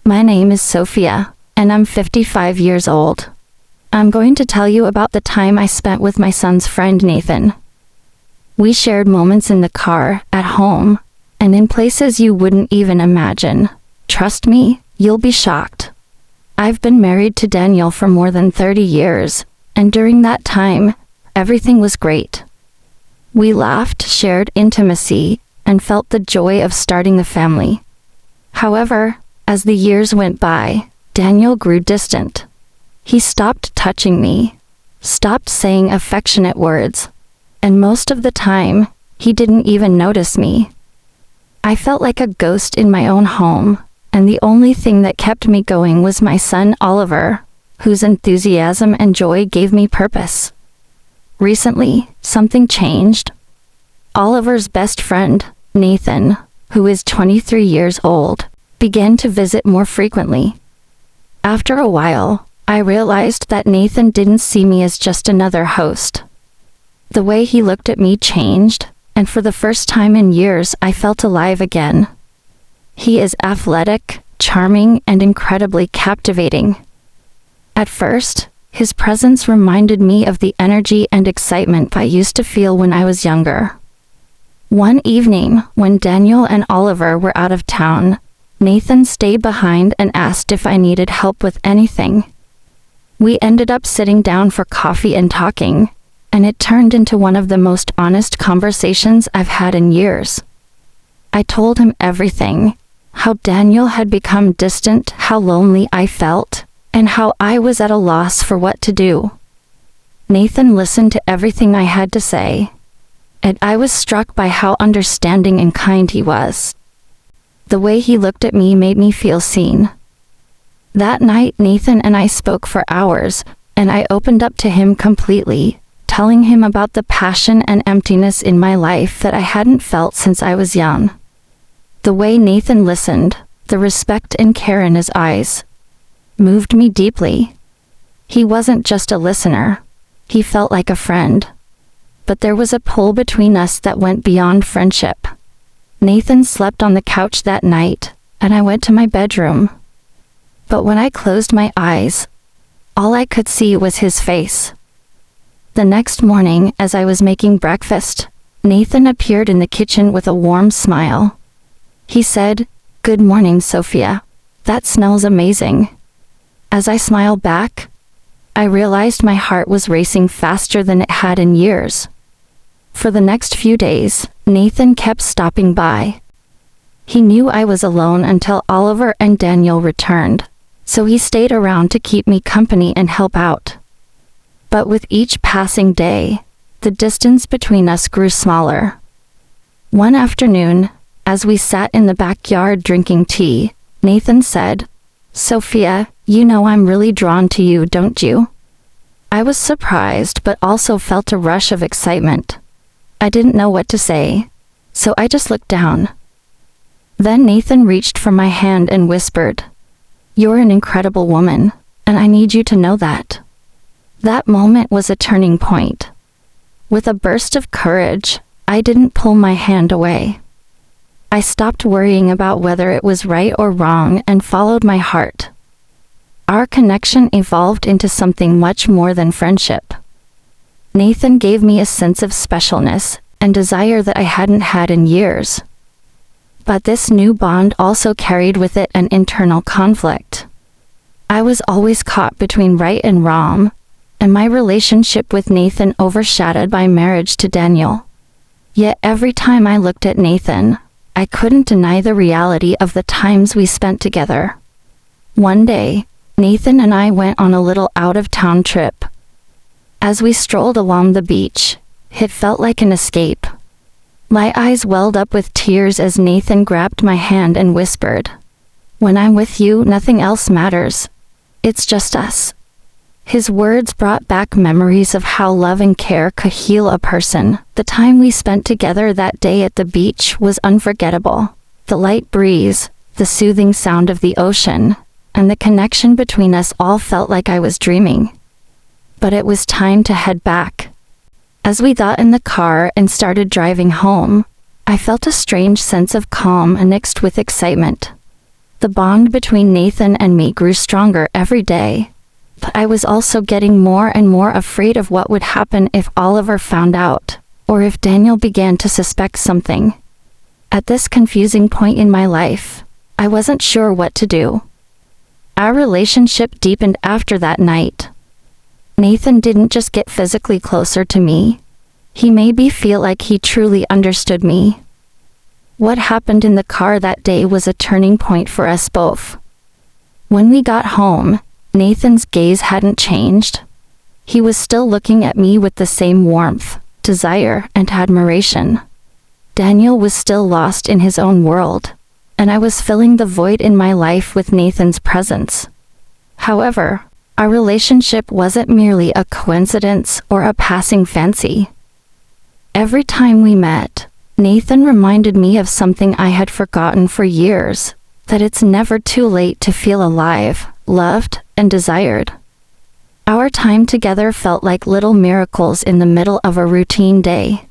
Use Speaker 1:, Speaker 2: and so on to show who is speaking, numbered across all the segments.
Speaker 1: My name is Sophia, and I'm 55 years old. I'm going to tell you about the time I spent with my son's friend Nathan. We shared moments in the car, at home, and in places you wouldn't even imagine. Trust me, you'll be shocked. I've been married to Daniel for more than 30 years, and during that time, everything was great. We laughed, shared intimacy, and felt the joy of starting a family. However, as the years went by, Daniel grew distant. He stopped touching me, stopped saying affectionate words, and most of the time, he didn't even notice me. I felt like a ghost in my own home, and the only thing that kept me going was my son Oliver, whose enthusiasm and joy gave me purpose. Recently, something changed. Oliver's best friend, Nathan, who is 23 years old, began to visit more frequently. After a while, I realized that Nathan didn't see me as just another host. The way he looked at me changed, and for the first time in years I felt alive again. He is athletic, charming, and incredibly captivating. At first, his presence reminded me of the energy and excitement I used to feel when I was younger. One evening, when Daniel and Oliver were out of town, Nathan stayed behind and asked if I needed help with anything. We ended up sitting down for coffee and talking, and it turned into one of the most honest conversations I've had in years. I told him everything, how Daniel had become distant, how lonely I felt, and how I was at a loss for what to do. Nathan listened to everything I had to say, and I was struck by how understanding and kind he was. The way he looked at me made me feel seen. That night, Nathan and I spoke for hours, and I opened up to him completely, telling him about the passion and emptiness in my life that I hadn't felt since I was young. The way Nathan listened, the respect and care in his eyes, moved me deeply. He wasn't just a listener, he felt like a friend. But there was a pull between us that went beyond friendship. Nathan slept on the couch that night, and I went to my bedroom. But when I closed my eyes, all I could see was his face. The next morning, as I was making breakfast, Nathan appeared in the kitchen with a warm smile. He said, "Good morning, Sophia. That smells amazing." As I smiled back, I realized my heart was racing faster than it had in years. For the next few days, Nathan kept stopping by. He knew I was alone until Oliver and Daniel returned, so he stayed around to keep me company and help out. But with each passing day, the distance between us grew smaller. One afternoon, as we sat in the backyard drinking tea, Nathan said, "Sophia, you know I'm really drawn to you, don't you?" I was surprised but also felt a rush of excitement. I didn't know what to say, so I just looked down. Then Nathan reached for my hand and whispered, "You're an incredible woman, and I need you to know that." That moment was a turning point. With a burst of courage, I didn't pull my hand away. I stopped worrying about whether it was right or wrong and followed my heart. Our connection evolved into something much more than friendship. Nathan gave me a sense of specialness and desire that I hadn't had in years. But this new bond also carried with it an internal conflict. I was always caught between right and wrong, and my relationship with Nathan overshadowed my marriage to Daniel. Yet every time I looked at Nathan, I couldn't deny the reality of the times we spent together. One day, Nathan and I went on a little out-of-town trip. As we strolled along the beach, it felt like an escape. My eyes welled up with tears as Nathan grabbed my hand and whispered, "When I'm with you, nothing else matters. It's just us." His words brought back memories of how love and care could heal a person. The time we spent together that day at the beach was unforgettable. The light breeze, the soothing sound of the ocean, and the connection between us all felt like I was dreaming. But it was time to head back. As we got in the car and started driving home, I felt a strange sense of calm mixed with excitement. The bond between Nathan and me grew stronger every day, but I was also getting more and more afraid of what would happen if Oliver found out, or if Daniel began to suspect something. At this confusing point in my life, I wasn't sure what to do. Our relationship deepened after that night. Nathan didn't just get physically closer to me. He made me feel like he truly understood me. What happened in the car that day was a turning point for us both. When we got home, Nathan's gaze hadn't changed. He was still looking at me with the same warmth, desire, and admiration. Daniel was still lost in his own world, and I was filling the void in my life with Nathan's presence. However, our relationship wasn't merely a coincidence or a passing fancy. Every time we met, Nathan reminded me of something I had forgotten for years, that it's never too late to feel alive, loved, and desired. Our time together felt like little miracles in the middle of a routine day.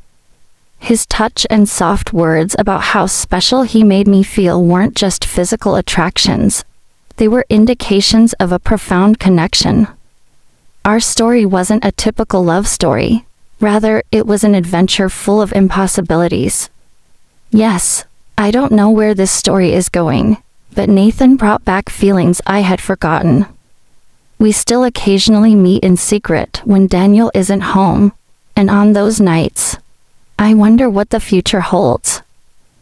Speaker 1: His touch and soft words about how special he made me feel weren't just physical attractions. They were indications of a profound connection. Our story wasn't a typical love story. Rather, it was an adventure full of impossibilities. Yes, I don't know where this story is going, but Nathan brought back feelings I had forgotten. We still occasionally meet in secret when Daniel isn't home, and on those nights, I wonder what the future holds.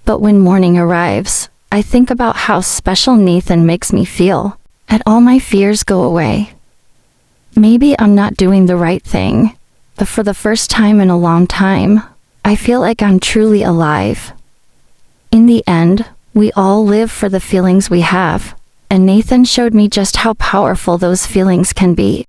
Speaker 1: But when morning arrives, I think about how special Nathan makes me feel, and all my fears go away. Maybe I'm not doing the right thing, but for the first time in a long time, I feel like I'm truly alive. In the end, we all live for the feelings we have, and Nathan showed me just how powerful those feelings can be.